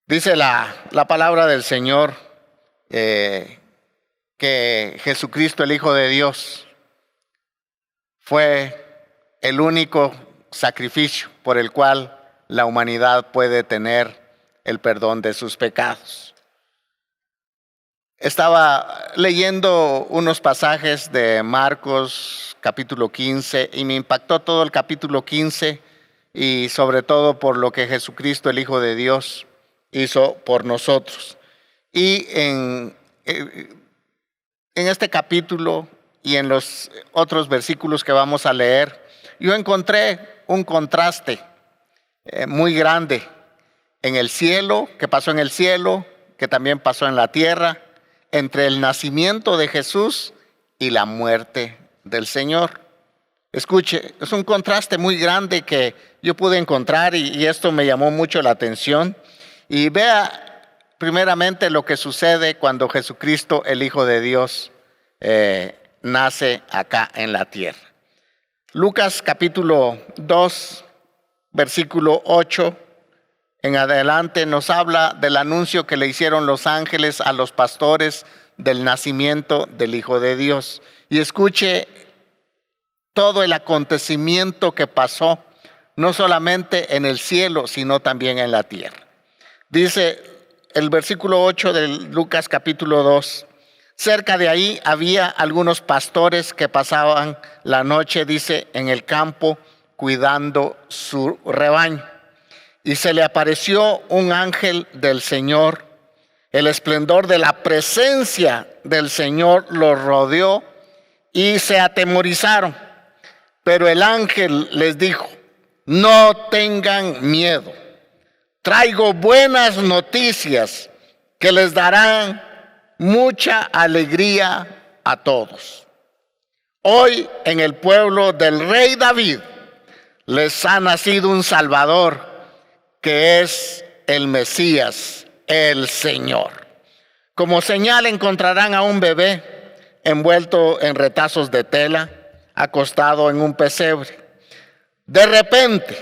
Dice la palabra del Señor que Jesucristo, el Hijo de Dios, fue el único sacrificio por el cual la humanidad puede tener el perdón de sus pecados. Estaba leyendo unos pasajes de Marcos capítulo 15 y me impactó todo el capítulo 15 y sobre todo por lo que Jesucristo, el Hijo de Dios, hizo por nosotros. Y en este capítulo y en los otros versículos que vamos a leer, yo encontré un contraste muy grande en el cielo, que pasó en el cielo, que también pasó en la tierra, entre el nacimiento de Jesús y la muerte del Señor. Escuche, es un contraste muy grande que yo pude encontrar y esto me llamó mucho la atención. Y vea primeramente lo que sucede cuando Jesucristo, el Hijo de Dios, nace acá en la tierra. Lucas capítulo 2, versículo 8 en adelante nos habla del anuncio que le hicieron los ángeles a los pastores del nacimiento del Hijo de Dios. Y escuche todo el acontecimiento que pasó, no solamente en el cielo, sino también en la tierra. Dice el versículo 8 de Lucas capítulo 2. Cerca de ahí había algunos pastores que pasaban la noche, dice, en el campo cuidando su rebaño. Y se le apareció un ángel del Señor. El esplendor de la presencia del Señor los rodeó y se atemorizaron. Pero el ángel les dijo: no tengan miedo. Traigo buenas noticias que les darán mucha alegría a todos. Hoy en el pueblo del rey David les ha nacido un Salvador, que es el Mesías, el Señor. Como señal encontrarán a un bebé envuelto en retazos de tela, acostado en un pesebre. De repente,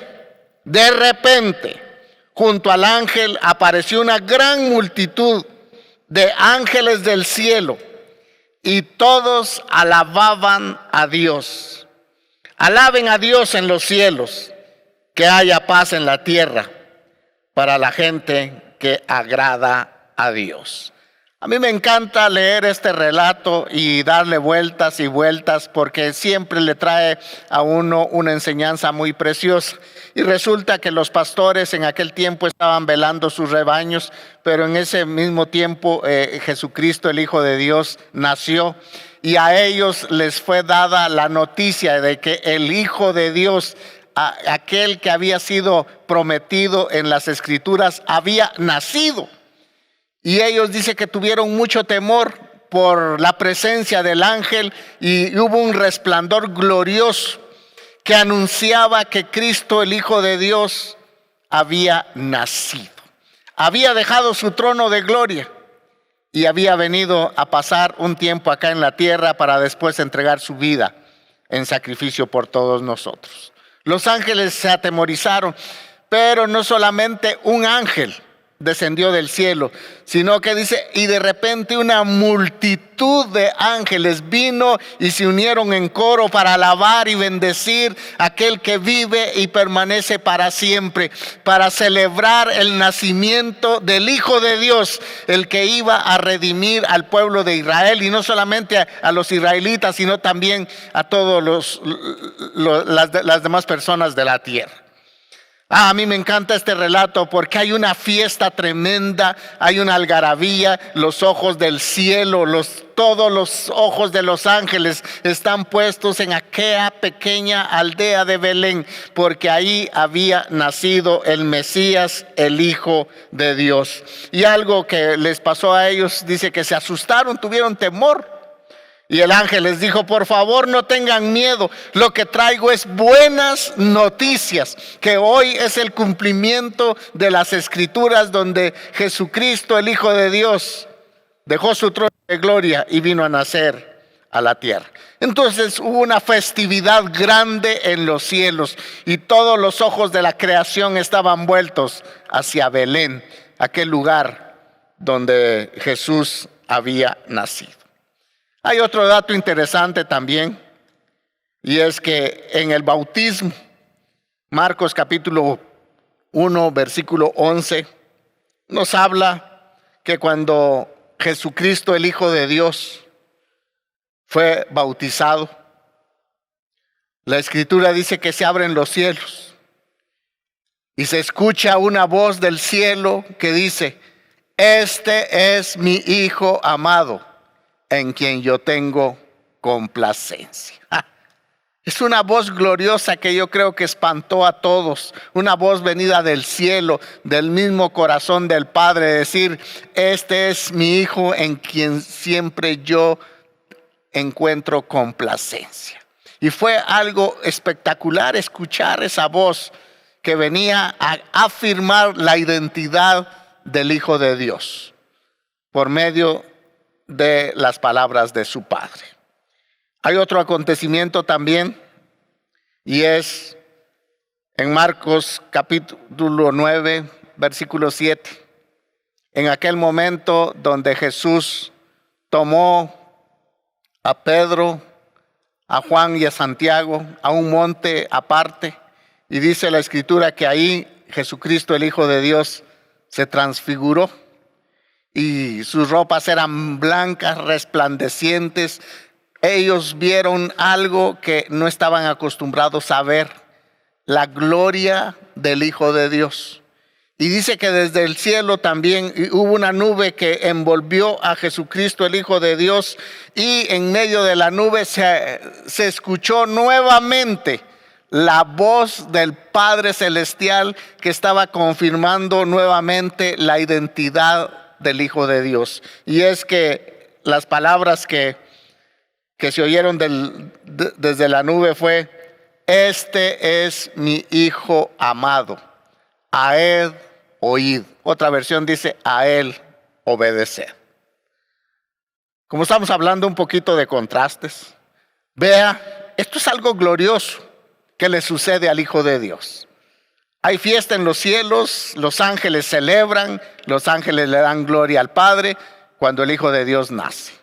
junto al ángel apareció una gran multitud de ángeles del cielo y todos alababan a Dios. Alaben a Dios en los cielos, que haya paz en la tierra para la gente que agrada a Dios. A mí me encanta leer este relato y darle vueltas y vueltas porque siempre le trae a uno una enseñanza muy preciosa. Y resulta que los pastores en aquel tiempo estaban velando sus rebaños, pero en ese mismo tiempo Jesucristo, el Hijo de Dios, nació. Y a ellos les fue dada la noticia de que el Hijo de Dios, aquel que había sido prometido en las Escrituras, había nacido. Y ellos dice que tuvieron mucho temor por la presencia del ángel y hubo un resplandor glorioso que anunciaba que Cristo, el Hijo de Dios, había nacido. Había dejado su trono de gloria y había venido a pasar un tiempo acá en la tierra para después entregar su vida en sacrificio por todos nosotros. Los ángeles se atemorizaron, pero no solamente un ángel descendió del cielo, sino que dice, y de repente una multitud de ángeles vino y se unieron en coro para alabar y bendecir a aquel que vive y permanece para siempre, para celebrar el nacimiento del Hijo de Dios, el que iba a redimir al pueblo de Israel, y no solamente a los israelitas, sino también a todos las demás personas de la tierra. A mí me encanta este relato porque hay una fiesta tremenda, hay una algarabía, los ojos del cielo, todos los ojos de los ángeles están puestos en aquella pequeña aldea de Belén, porque ahí había nacido el Mesías, el Hijo de Dios. Y algo que les pasó a ellos, dice que se asustaron, tuvieron temor. Y el ángel les dijo: por favor, no tengan miedo, lo que traigo es buenas noticias, que hoy es el cumplimiento de las Escrituras, donde Jesucristo, el Hijo de Dios, dejó su trono de gloria y vino a nacer a la tierra. Entonces hubo una festividad grande en los cielos y todos los ojos de la creación estaban vueltos hacia Belén, aquel lugar donde Jesús había nacido. Hay otro dato interesante también, y es que en el bautismo, Marcos capítulo 1, versículo 11, nos habla que cuando Jesucristo, el Hijo de Dios, fue bautizado, la Escritura dice que se abren los cielos y se escucha una voz del cielo que dice: este es mi Hijo amado, en quien yo tengo complacencia. Es una voz gloriosa que yo creo que espantó a todos, una voz venida del cielo, del mismo corazón del Padre, decir: este es mi Hijo en quien siempre yo encuentro complacencia. Y fue algo espectacular escuchar esa voz que venía a afirmar la identidad del Hijo de Dios por medio de las palabras de su Padre. Hay otro acontecimiento también, y es en Marcos capítulo 9, versículo 7. En aquel momento donde Jesús tomó a Pedro, a Juan y a Santiago a un monte aparte, y dice la Escritura que ahí Jesucristo, el Hijo de Dios, se transfiguró y sus ropas eran blancas, resplandecientes. Ellos vieron algo que no estaban acostumbrados a ver: la gloria del Hijo de Dios. Y dice que desde el cielo también hubo una nube que envolvió a Jesucristo, el Hijo de Dios, y en medio de la nube se escuchó nuevamente la voz del Padre Celestial que estaba confirmando nuevamente la identidad del Hijo de Dios. Y es que las palabras que se oyeron desde la nube fue: este es mi Hijo amado, a él oíd. Otra versión dice: a él obedeced. Como estamos hablando un poquito de contrastes, vea, esto es algo glorioso que le sucede al Hijo de Dios. Hay fiesta en los cielos, los ángeles celebran, los ángeles le dan gloria al Padre cuando el Hijo de Dios nace.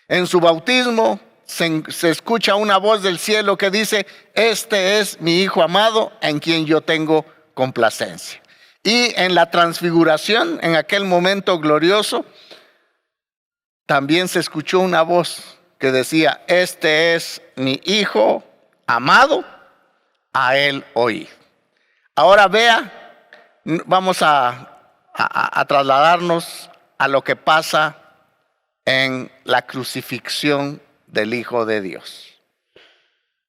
En su bautismo se escucha una voz del cielo que dice: este es mi Hijo amado, en quien yo tengo complacencia. Y en la transfiguración, en aquel momento glorioso, también se escuchó una voz que decía: este es mi Hijo amado, a él oí. Ahora vea, vamos a trasladarnos a lo que pasa en la crucifixión del Hijo de Dios.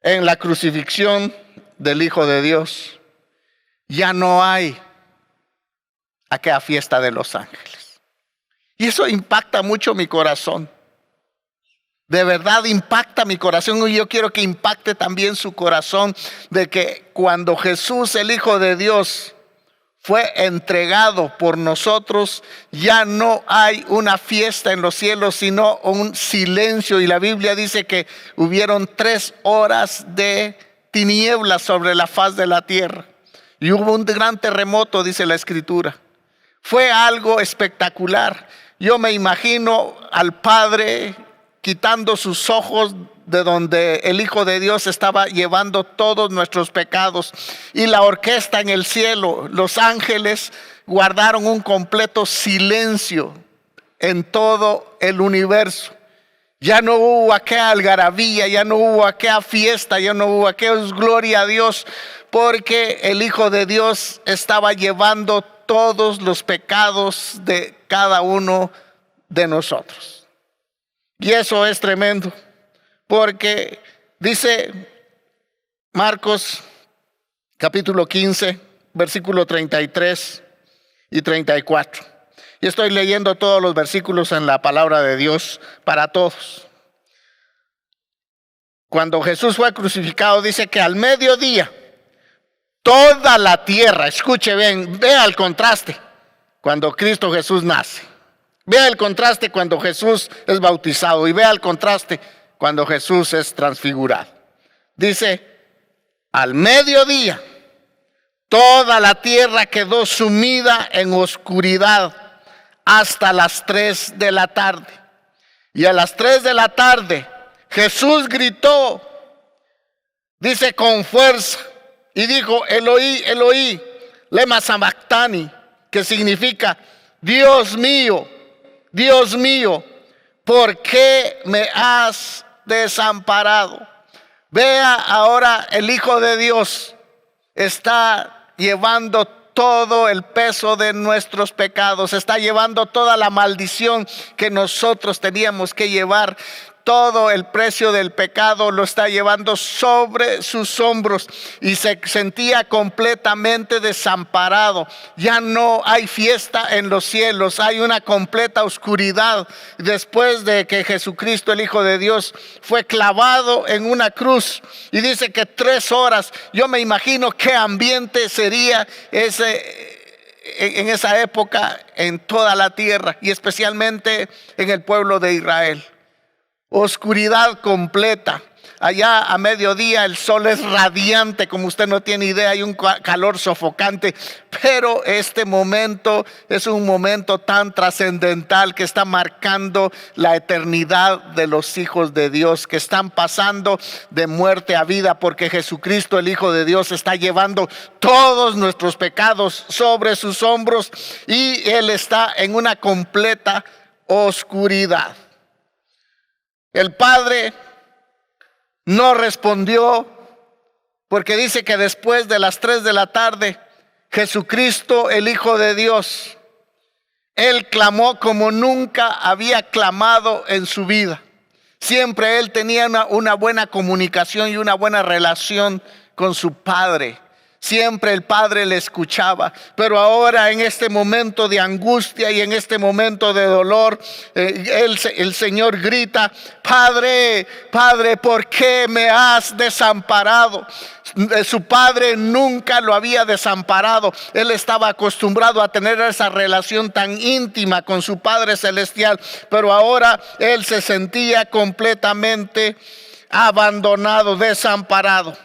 En la crucifixión del Hijo de Dios ya no hay aquella fiesta de los ángeles. Y eso impacta mucho mi corazón. De verdad impacta mi corazón, y yo quiero que impacte también su corazón, de que cuando Jesús, el Hijo de Dios, fue entregado por nosotros, ya no hay una fiesta en los cielos, sino un silencio. Y la Biblia dice que hubieron 3 horas de tinieblas sobre la faz de la tierra. Y hubo un gran terremoto, dice la Escritura. Fue algo espectacular. Yo me imagino al Padre quitando sus ojos de donde el Hijo de Dios estaba llevando todos nuestros pecados, y la orquesta en el cielo, los ángeles guardaron un completo silencio en todo el universo. Ya no hubo aquella algarabía, ya no hubo aquella fiesta, ya no hubo aquella gloria a Dios, porque el Hijo de Dios estaba llevando todos los pecados de cada uno de nosotros. Y eso es tremendo, porque dice Marcos capítulo 15, versículo 33 y 34. Y estoy leyendo todos los versículos en la palabra de Dios para todos. Cuando Jesús fue crucificado, dice que al mediodía toda la tierra, escuche bien, vea el contraste cuando Cristo Jesús nace. Vea el contraste cuando Jesús es bautizado, y vea el contraste cuando Jesús es transfigurado. Dice, al mediodía, toda la tierra quedó sumida en oscuridad hasta las 3 de la tarde. Y a las 3 de la tarde, Jesús gritó, dice con fuerza, y dijo, Eloí, Eloí, lema sabactani, que significa, Dios mío, ¿por qué me has desamparado? Vea ahora, el Hijo de Dios está llevando todo el peso de nuestros pecados, está llevando toda la maldición que nosotros teníamos que llevar. Todo el precio del pecado lo está llevando sobre sus hombros y se sentía completamente desamparado. Ya no hay fiesta en los cielos, hay una completa oscuridad. Después de que Jesucristo, el Hijo de Dios, fue clavado en una cruz, y dice que 3 horas, yo me imagino qué ambiente sería en esa época en toda la tierra y especialmente en el pueblo de Israel. Oscuridad completa. Allá a mediodía el sol es radiante, como usted no tiene idea, hay un calor sofocante, pero este momento es un momento tan trascendental que está marcando la eternidad de los hijos de Dios, que están pasando de muerte a vida, porque Jesucristo, el Hijo de Dios, está llevando todos nuestros pecados sobre sus hombros y Él está en una completa oscuridad. El Padre no respondió, porque dice que después de las 3 de la tarde, Jesucristo, el Hijo de Dios, Él clamó como nunca había clamado en su vida. Siempre Él tenía una buena comunicación y una buena relación con su Padre. Siempre el Padre le escuchaba, pero ahora en este momento de angustia y en este momento de dolor, el Señor grita, Padre, Padre, ¿por qué me has desamparado? Su padre nunca lo había desamparado. Él estaba acostumbrado a tener esa relación tan íntima con su Padre Celestial, pero ahora él se sentía completamente abandonado, desamparado.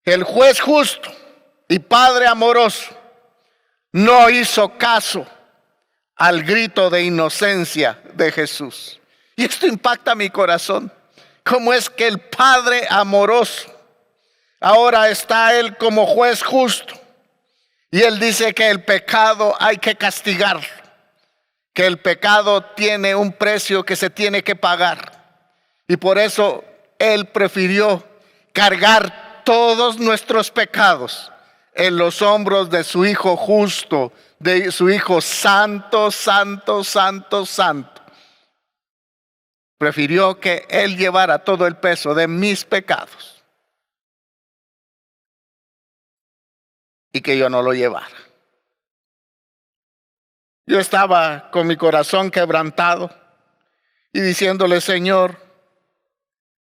El juez justo y Padre amoroso no hizo caso al grito de inocencia de Jesús. Y esto impacta mi corazón. ¿Cómo es que el Padre amoroso ahora está Él como juez justo? Y Él dice que el pecado hay que castigarlo, que el pecado tiene un precio que se tiene que pagar. Y por eso Él prefirió cargar todos nuestros pecados en los hombros de su Hijo justo, de su Hijo santo, santo, santo, santo. Prefirió que Él llevara todo el peso de mis pecados y que yo no lo llevara. Yo estaba con mi corazón quebrantado y diciéndole, Señor,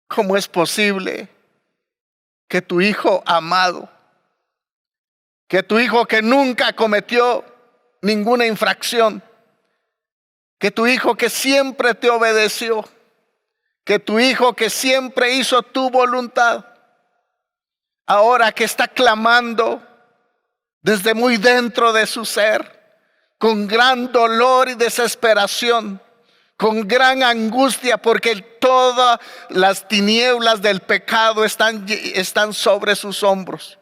¿cómo es posible que tu Hijo amado, que tu Hijo que nunca cometió ninguna infracción, que tu Hijo que siempre te obedeció, que tu Hijo que siempre hizo tu voluntad, ahora que está clamando desde muy dentro de su ser, con gran dolor y desesperación, con gran angustia, porque todas las tinieblas del pecado están sobre sus hombros.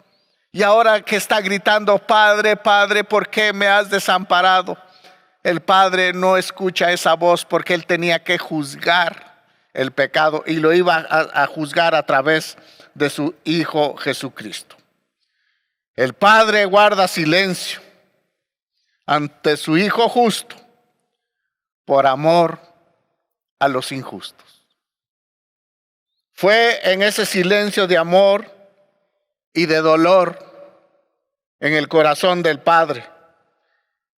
Y ahora que está gritando, Padre, Padre, ¿por qué me has desamparado? El Padre no escucha esa voz, porque Él tenía que juzgar el pecado y lo iba a juzgar a través de su Hijo Jesucristo. El Padre guarda silencio ante su Hijo justo por amor a los injustos. Fue en ese silencio de amor y de dolor en el corazón del Padre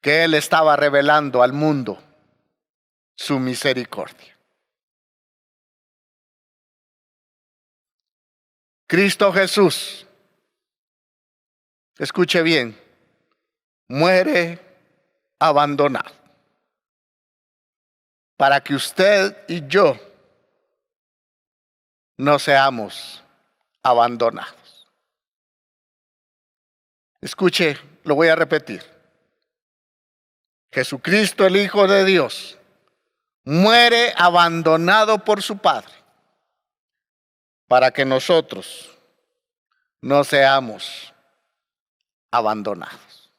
que Él estaba revelando al mundo su misericordia. Cristo Jesús, escuche bien, muere abandonado para que usted y yo no seamos abandonados. Escuche, lo voy a repetir. Jesucristo, el Hijo de Dios, muere abandonado por su Padre para que nosotros no seamos abandonados.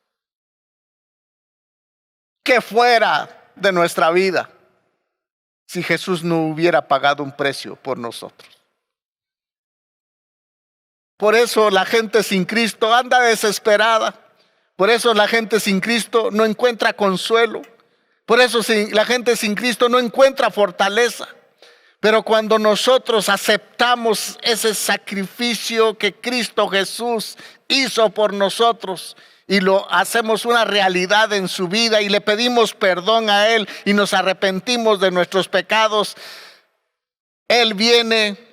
¿Qué fuera de nuestra vida si Jesús no hubiera pagado un precio por nosotros? Por eso la gente sin Cristo anda desesperada. Por eso la gente sin Cristo no encuentra consuelo. Por eso la gente sin Cristo no encuentra fortaleza. Pero cuando nosotros aceptamos ese sacrificio que Cristo Jesús hizo por nosotros y lo hacemos una realidad en su vida y le pedimos perdón a Él y nos arrepentimos de nuestros pecados, Él viene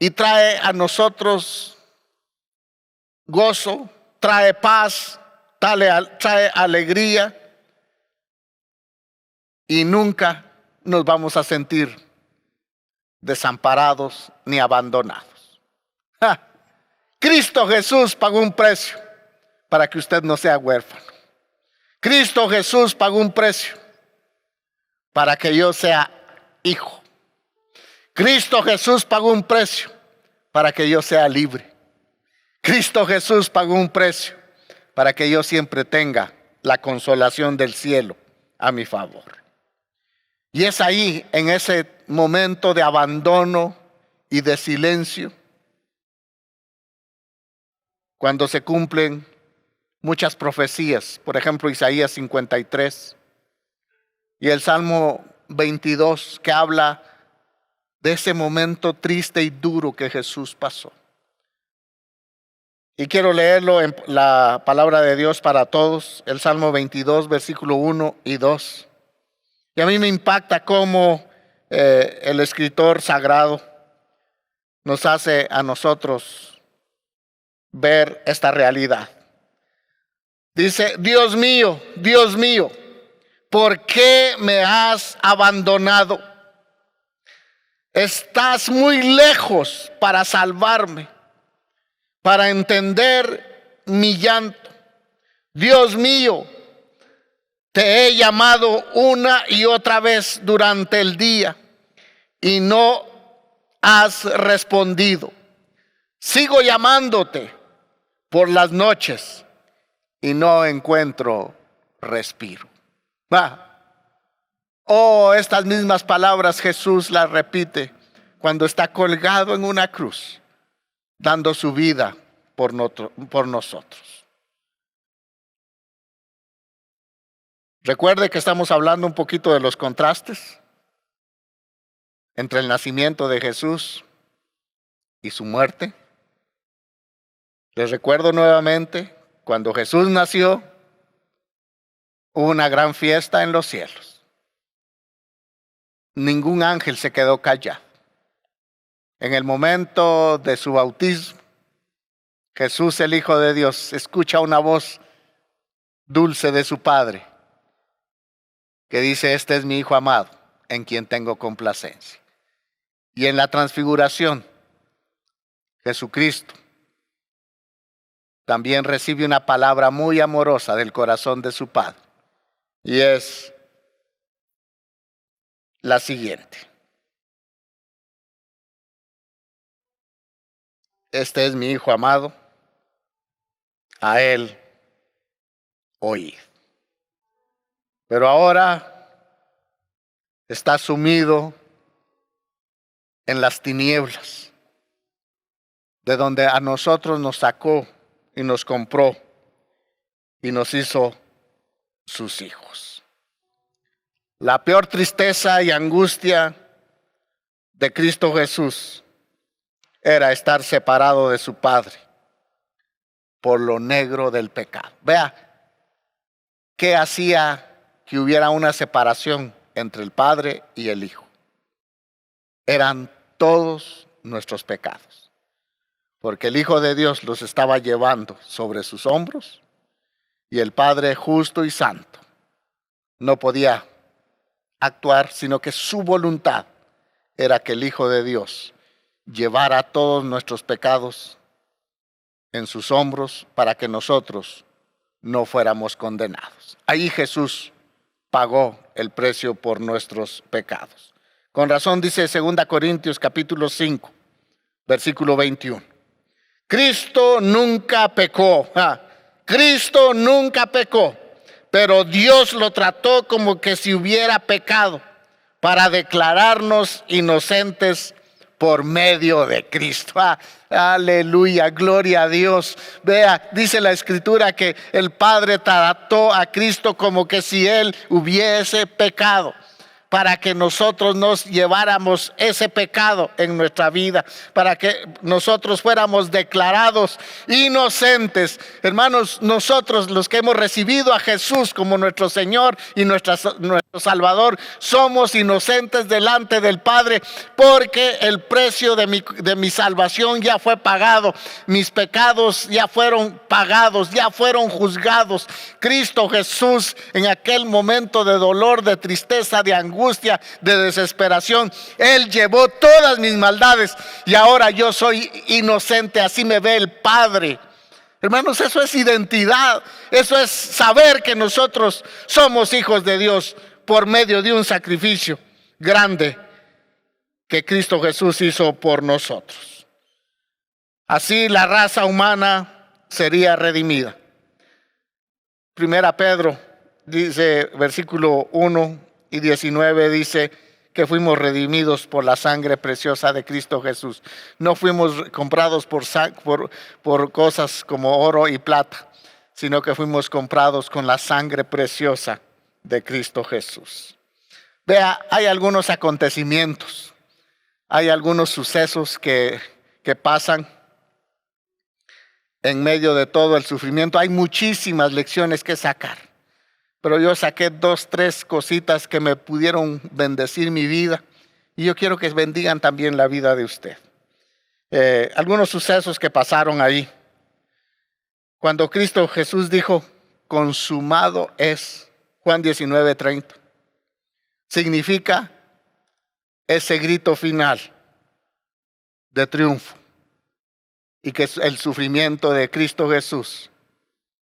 y trae a nosotros gozo, trae paz, trae alegría y nunca nos vamos a sentir desamparados ni abandonados. Cristo Jesús pagó un precio para que usted no sea huérfano. Cristo Jesús pagó un precio para que yo sea hijo. Cristo Jesús pagó un precio para que yo sea libre. Cristo Jesús pagó un precio para que yo siempre tenga la consolación del cielo a mi favor. Y es ahí, en ese momento de abandono y de silencio, cuando se cumplen muchas profecías. Por ejemplo, Isaías 53 y el Salmo 22, que habla de ese momento triste y duro que Jesús pasó. Y quiero leerlo en la palabra de Dios para todos, el Salmo 22, versículo 1 y 2. Y a mí me impacta cómo el escritor sagrado nos hace a nosotros ver esta realidad. Dice: Dios mío, ¿por qué me has abandonado? Estás muy lejos para salvarme, para entender mi llanto. Dios mío, te he llamado una y otra vez durante el día y no has respondido. Sigo llamándote por las noches y no encuentro respiro. Estas mismas palabras Jesús las repite cuando está colgado en una cruz, dando su vida por nosotros. Recuerde que estamos hablando un poquito de los contrastes entre el nacimiento de Jesús y su muerte. Les recuerdo nuevamente, cuando Jesús nació, hubo una gran fiesta en los cielos. Ningún ángel se quedó callado. En el momento de su bautismo, Jesús, el Hijo de Dios, escucha una voz dulce de su Padre que dice: este es mi Hijo amado, en quien tengo complacencia. Y en la transfiguración, Jesucristo también recibe una palabra muy amorosa del corazón de su Padre. Y es la siguiente: este es mi Hijo amado, a Él oíd. Pero ahora está sumido en las tinieblas, de donde a nosotros nos sacó y nos compró y nos hizo sus hijos. La peor tristeza y angustia de Cristo Jesús era estar separado de su Padre por lo negro del pecado. Vea, ¿qué hacía que hubiera una separación entre el Padre y el Hijo? Eran todos nuestros pecados, porque el Hijo de Dios los estaba llevando sobre sus hombros y el Padre justo y santo no podía actuar, sino que su voluntad era que el Hijo de Dios llevara todos nuestros pecados en sus hombros para que nosotros no fuéramos condenados. Ahí Jesús pagó el precio por nuestros pecados. Con razón dice 2 Corintios capítulo 5, versículo 21. Cristo nunca pecó. Cristo nunca pecó, pero Dios lo trató como que si hubiera pecado para declararnos inocentes por medio de Cristo. Aleluya, gloria a Dios. Vea, dice la Escritura que el Padre trató a Cristo como que si Él hubiese pecado, para que nosotros nos lleváramos ese pecado en nuestra vida, para que nosotros fuéramos declarados inocentes. Hermanos, nosotros los que hemos recibido a Jesús como nuestro Señor y nuestro Salvador, somos inocentes delante del Padre, porque el precio de mi salvación ya fue pagado. Mis pecados ya fueron pagados, ya fueron juzgados. Cristo Jesús, en aquel momento de dolor, de tristeza, de angustia, de desesperación, Él llevó todas mis maldades y ahora yo soy inocente. Así me ve el Padre. Hermanos, eso es identidad. Eso es saber que nosotros somos hijos de Dios por medio de un sacrificio grande que Cristo Jesús hizo por nosotros. Así la raza humana sería redimida. Primera Pedro dice, versículo 1 y 19, dice que fuimos redimidos por la sangre preciosa de Cristo Jesús. No fuimos comprados por cosas como oro y plata, sino que fuimos comprados con la sangre preciosa de Cristo Jesús. Vea, hay algunos acontecimientos, hay algunos sucesos que pasan en medio de todo el sufrimiento. Hay muchísimas lecciones que sacar, pero yo saqué 2, 3 cositas que me pudieron bendecir mi vida, y yo quiero que bendigan también la vida de usted. Algunos sucesos que pasaron ahí. Cuando Cristo Jesús dijo, consumado es, Juan 19:30, significa ese grito final de triunfo, y que el sufrimiento de Cristo Jesús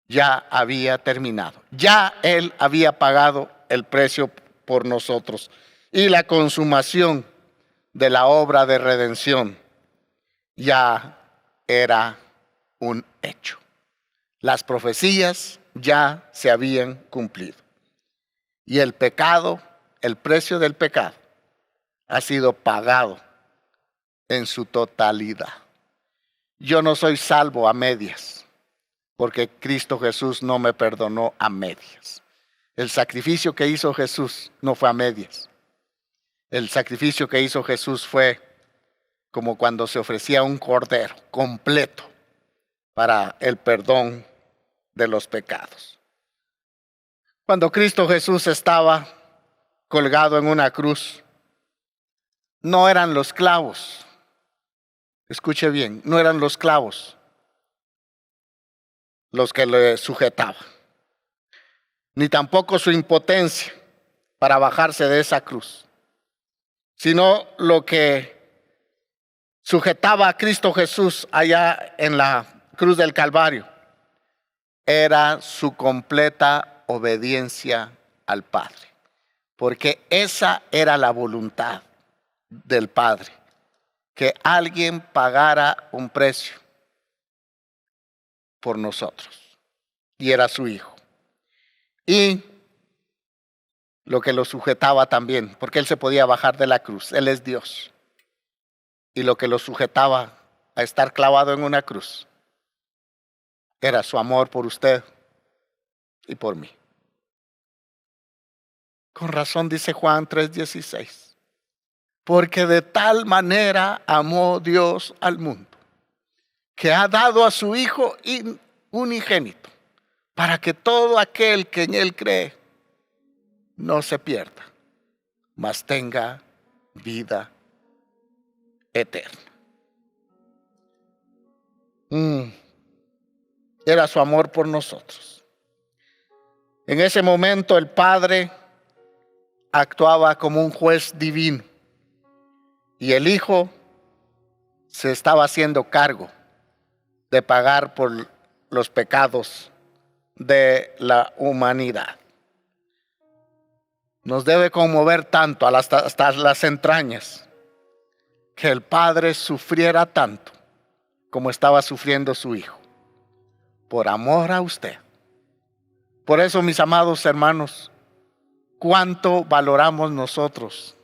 ya había terminado. Ya Él había pagado el precio por nosotros. Y la consumación de la obra de redención ya era un hecho. Las profecías ya se habían cumplido. Y el pecado, el precio del pecado, ha sido pagado en su totalidad. Yo no soy salvo a medias, porque Cristo Jesús no me perdonó a medias. El sacrificio que hizo Jesús no fue a medias. El sacrificio que hizo Jesús fue como cuando se ofrecía un cordero completo para el perdón de los pecados. Cuando Cristo Jesús estaba colgado en una cruz, no eran los clavos. Escuche bien, no eran los clavos los que le sujetaban, ni tampoco su impotencia para bajarse de esa cruz, sino lo que sujetaba a Cristo Jesús allá en la cruz del Calvario era su completa obediencia al Padre, porque esa era la voluntad del Padre, que alguien pagara un precio por nosotros, y era su Hijo. Y lo que lo sujetaba también, porque Él se podía bajar de la cruz, Él es Dios, y lo que lo sujetaba a estar clavado en una cruz era su amor por usted y por mí. Con razón dice Juan 3:16, porque de tal manera amó Dios al mundo, que ha dado a su Hijo unigénito, para que todo aquel que en Él cree no se pierda, mas tenga vida eterna. Era su amor por nosotros. En ese momento el Padre actuaba como un juez divino, y el Hijo se estaba haciendo cargo de pagar por los pecados de la humanidad. Nos debe conmover tanto hasta las entrañas que el Padre sufriera tanto como estaba sufriendo su Hijo, por amor a usted. Por eso, mis amados hermanos, cuánto valoramos nosotros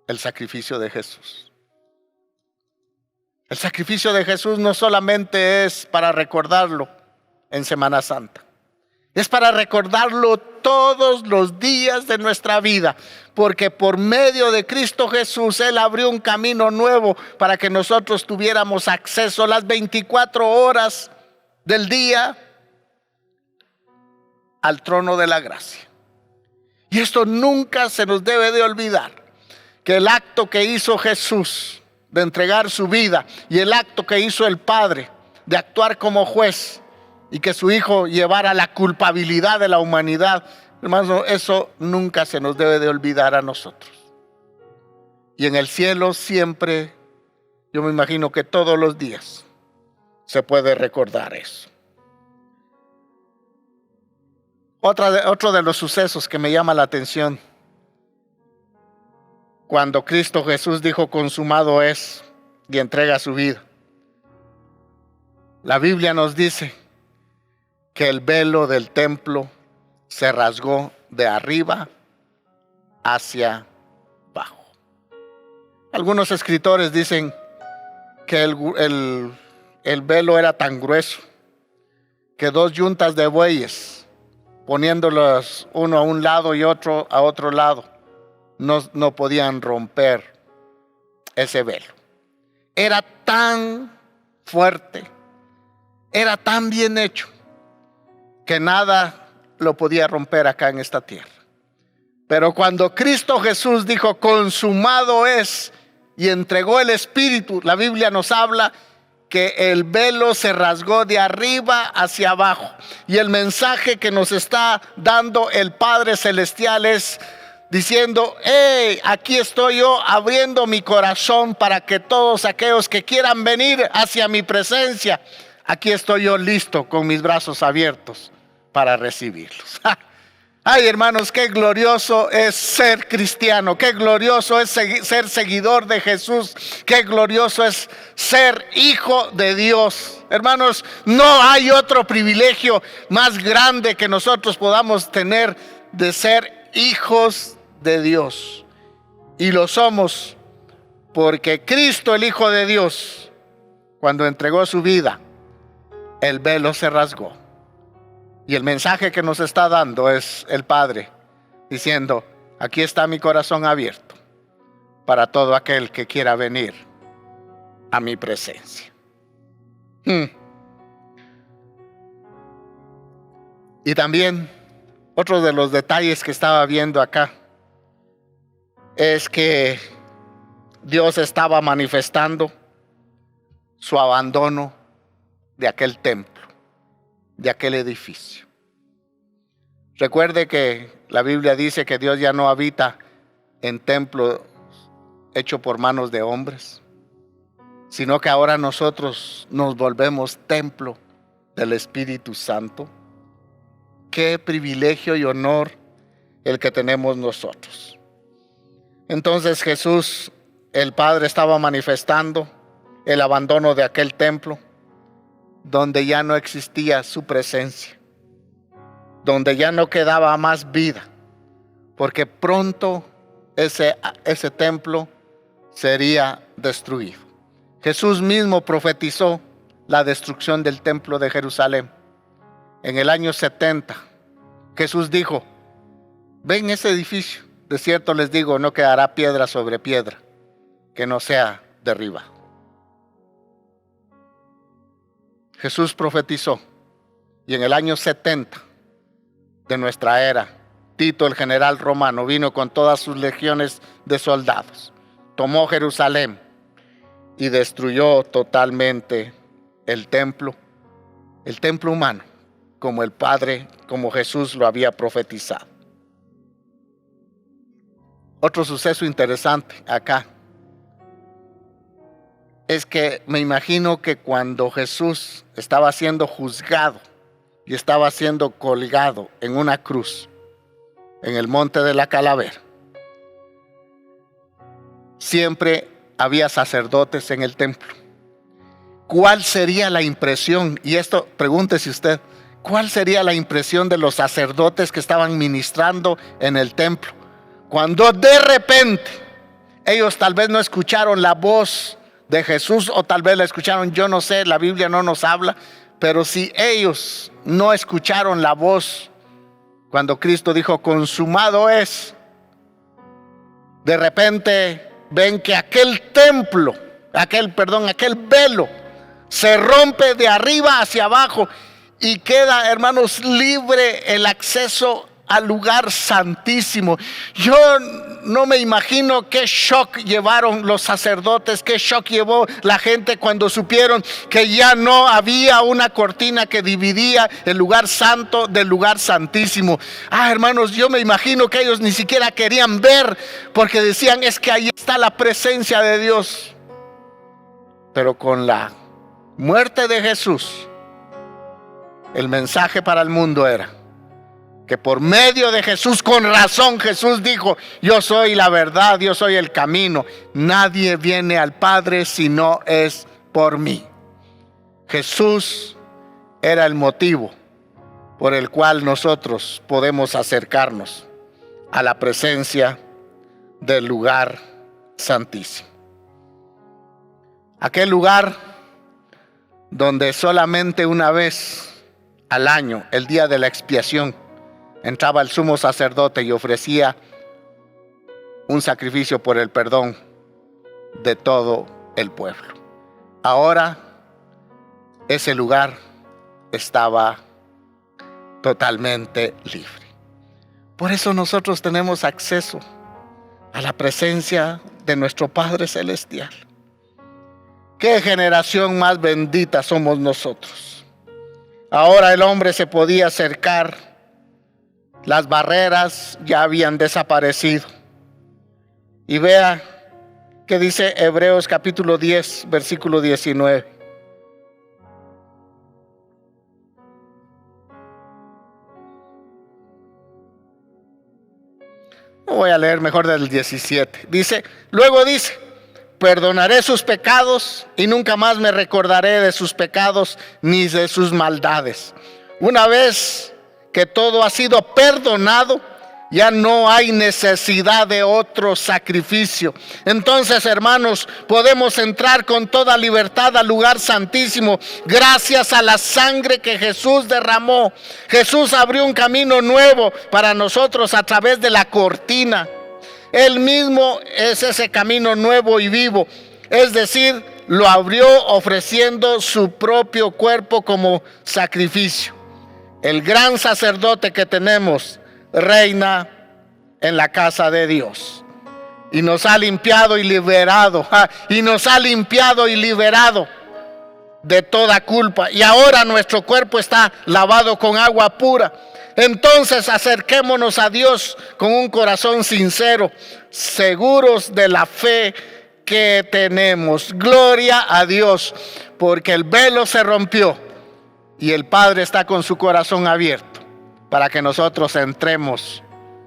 el sacrificio de Jesús. El sacrificio de Jesús no solamente es para recordarlo en Semana Santa, es para recordarlo todos los días de nuestra vida, porque por medio de Cristo Jesús Él abrió un camino nuevo para que nosotros tuviéramos acceso las 24 horas del día al trono de la gracia. Y esto nunca se nos debe de olvidar, que el acto que hizo Jesús de entregar su vida y el acto que hizo el Padre de actuar como juez y que su Hijo llevara la culpabilidad de la humanidad, hermano, eso nunca se nos debe de olvidar a nosotros. Y en el cielo siempre, yo me imagino que todos los días se puede recordar eso. Otro de los sucesos que me llama la atención, cuando Cristo Jesús dijo consumado es y entrega su vida. La Biblia nos dice que el velo del templo se rasgó de arriba hacia abajo. Algunos escritores dicen que el velo era tan grueso que 2 yuntas de bueyes, poniéndolos uno a un lado y otro a otro lado, no podían romper ese velo. Era tan fuerte, era tan bien hecho, que nada lo podía romper acá en esta tierra. Pero cuando Cristo Jesús dijo consumado es y entregó el Espíritu, la Biblia nos habla que el velo se rasgó de arriba hacia abajo. Y el mensaje que nos está dando el Padre Celestial es diciendo: hey, aquí estoy yo abriendo mi corazón para que todos aquellos que quieran venir hacia mi presencia, aquí estoy yo listo con mis brazos abiertos para recibirlos. Ay, hermanos, qué glorioso es ser cristiano, qué glorioso es ser seguidor de Jesús, qué glorioso es ser hijo de Dios. Hermanos, no hay otro privilegio más grande que nosotros podamos tener de ser hijos de Dios. Y lo somos porque Cristo, el Hijo de Dios, cuando entregó su vida, el velo se rasgó. Y el mensaje que nos está dando es el Padre diciendo: aquí está mi corazón abierto para todo aquel que quiera venir a mi presencia. Y también otro de los detalles que estaba viendo acá es que Dios estaba manifestando su abandono de aquel templo, de aquel edificio. Recuerde que la Biblia dice que Dios ya no habita en templo hecho por manos de hombres, sino que ahora nosotros nos volvemos templo del Espíritu Santo. Qué privilegio y honor el que tenemos nosotros. Entonces Jesús, el Padre, estaba manifestando el abandono de aquel templo donde ya no existía su presencia, donde ya no quedaba más vida, porque pronto ese templo sería destruido. Jesús mismo profetizó la destrucción del templo de Jerusalén. En el año 70, Jesús dijo: ven ese edificio, de cierto les digo, no quedará piedra sobre piedra que no sea derribada. Jesús profetizó, y en el año 70 de nuestra era, Tito, el general romano, vino con todas sus legiones de soldados, tomó Jerusalén y destruyó totalmente el templo humano, como el Padre, como Jesús lo había profetizado. Otro suceso interesante acá es que me imagino que cuando Jesús estaba siendo juzgado y estaba siendo colgado en una cruz, en el monte de la Calavera, siempre había sacerdotes en el templo. ¿Cuál sería la impresión? Y esto, pregúntese usted, ¿cuál sería la impresión de los sacerdotes que estaban ministrando en el templo? Cuando de repente ellos tal vez no escucharon la voz de Jesús, o tal vez la escucharon, yo no sé, la Biblia no nos habla, pero si ellos no escucharon la voz cuando Cristo dijo, consumado es, de repente ven que aquel templo, aquel velo, se rompe de arriba hacia abajo y queda, hermanos, libre el acceso al lugar santísimo. Yo no me imagino qué shock llevaron los sacerdotes, qué shock llevó la gente cuando supieron que ya no había una cortina que dividía el lugar santo del lugar santísimo. Hermanos, yo me imagino que ellos ni siquiera querían ver, porque decían, es que ahí está la presencia de Dios. Pero con la muerte de Jesús, el mensaje para el mundo era que por medio de Jesús, con razón Jesús dijo, yo soy la verdad, yo soy el camino, nadie viene al Padre si no es por mí. Jesús era el motivo por el cual nosotros podemos acercarnos a la presencia del lugar santísimo. Aquel lugar donde solamente una vez al año, el día de la expiación, entraba el sumo sacerdote y ofrecía un sacrificio por el perdón de todo el pueblo. Ahora ese lugar estaba totalmente libre. Por eso nosotros tenemos acceso a la presencia de nuestro Padre Celestial. ¿Qué generación más bendita somos nosotros? Ahora el hombre se podía acercar. Las barreras ya habían desaparecido. Y vea que dice Hebreos capítulo 10, versículo 19. No voy a leer, mejor del 17. Luego dice, perdonaré sus pecados y nunca más me recordaré de sus pecados ni de sus maldades. Una vez que todo ha sido perdonado, ya no hay necesidad de otro sacrificio. Entonces, hermanos, podemos entrar con toda libertad al lugar santísimo gracias a la sangre que Jesús derramó. Jesús abrió un camino nuevo para nosotros a través de la cortina. Él mismo es ese camino nuevo y vivo. Es decir, lo abrió ofreciendo su propio cuerpo como sacrificio. El gran sacerdote que tenemos reina en la casa de Dios y nos ha limpiado y liberado, de toda culpa, y ahora nuestro cuerpo está lavado con agua pura. Entonces acerquémonos a Dios con un corazón sincero, seguros de la fe que tenemos. Gloria a Dios, porque el velo se rompió y el Padre está con su corazón abierto para que nosotros entremos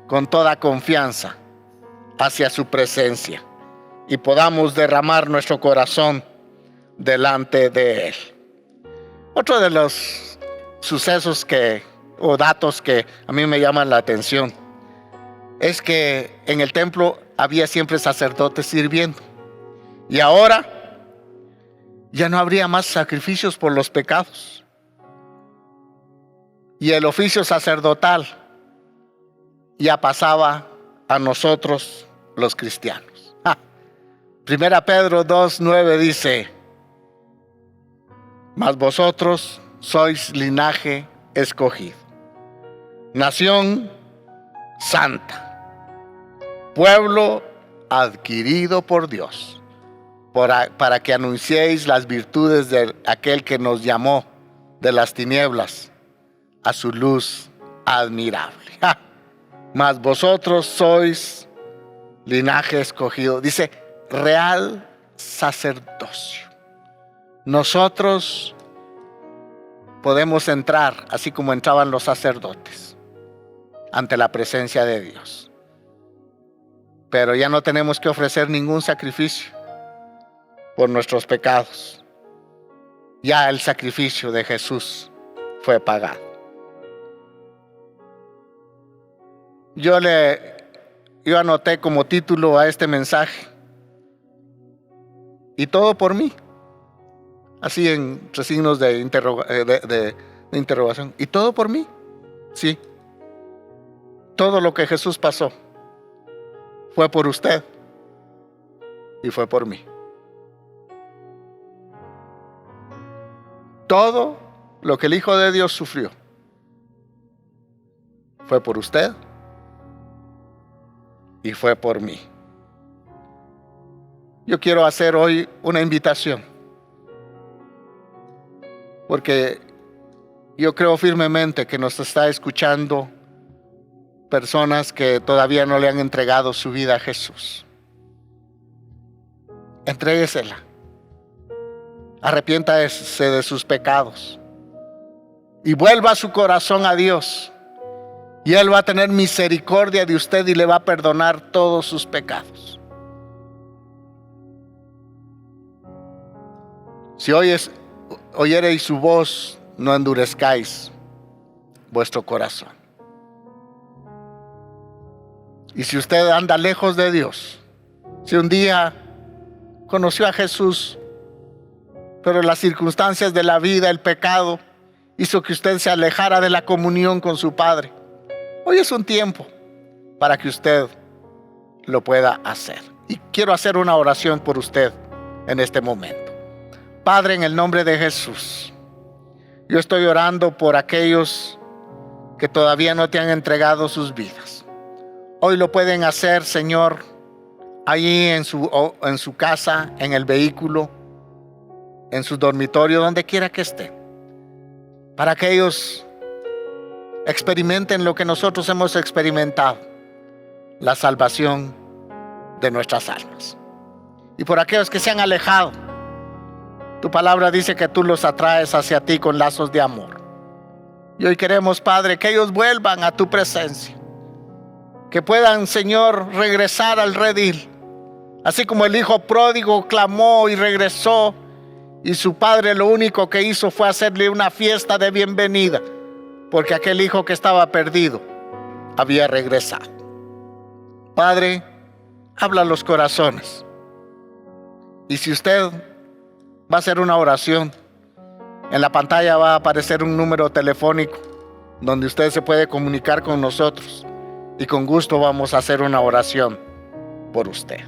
con toda confianza hacia su presencia y podamos derramar nuestro corazón delante de Él. Otro de los sucesos o datos que a mí me llaman la atención es que en el templo había siempre sacerdotes sirviendo, y ahora ya no habría más sacrificios por los pecados. Y el oficio sacerdotal ya pasaba a nosotros los cristianos. Primera Pedro 2:9 dice, mas vosotros sois linaje escogido, nación santa, pueblo adquirido por Dios, para que anunciéis las virtudes de aquel que nos llamó de las tinieblas a su luz admirable. Mas vosotros sois linaje escogido. Dice, real sacerdocio. nosotros podemos entrar, así como entraban los sacerdotes, ante la presencia de Dios. Pero ya no tenemos que ofrecer ningún sacrificio por nuestros pecados. Ya el sacrificio de Jesús fue pagado. Yo anoté como título a este mensaje: y todo por mí. Así entre signos de interrogación. ¿Y todo por mí? Sí. Todo lo que Jesús pasó fue por usted y fue por mí. Todo lo que el Hijo de Dios sufrió fue por usted y fue por mí. Yo quiero hacer hoy una invitación, porque yo creo firmemente que nos está escuchando personas que todavía no le han entregado su vida a Jesús. Entréguesela. Arrepiéntase de sus pecados y vuelva su corazón a Dios, y Él va a tener misericordia de usted y le va a perdonar todos sus pecados. Si oyereis su voz, no endurezcáis vuestro corazón. Y si usted anda lejos de Dios, si un día conoció a Jesús, pero las circunstancias de la vida, el pecado, hizo que usted se alejara de la comunión con su Padre, hoy es un tiempo para que usted lo pueda hacer. Y quiero hacer una oración por usted en este momento. Padre, en el nombre de Jesús, yo estoy orando por aquellos que todavía no te han entregado sus vidas. Hoy lo pueden hacer, Señor, allí en su casa, en el vehículo, en su dormitorio, donde quiera que esté, para que ellos experimenten lo que nosotros hemos experimentado, la salvación de nuestras almas. Y por aquellos que se han alejado, tu palabra dice que tú los atraes hacia ti con lazos de amor. Y hoy queremos, Padre, que ellos vuelvan a tu presencia, que puedan, Señor, regresar al redil, así como el hijo pródigo clamó y regresó, y su padre lo único que hizo fue hacerle una fiesta de bienvenida, porque aquel hijo que estaba perdido había regresado. Padre, habla a los corazones. Y si usted va a hacer una oración, en la pantalla va a aparecer un número telefónico donde usted se puede comunicar con nosotros, y con gusto vamos a hacer una oración por usted.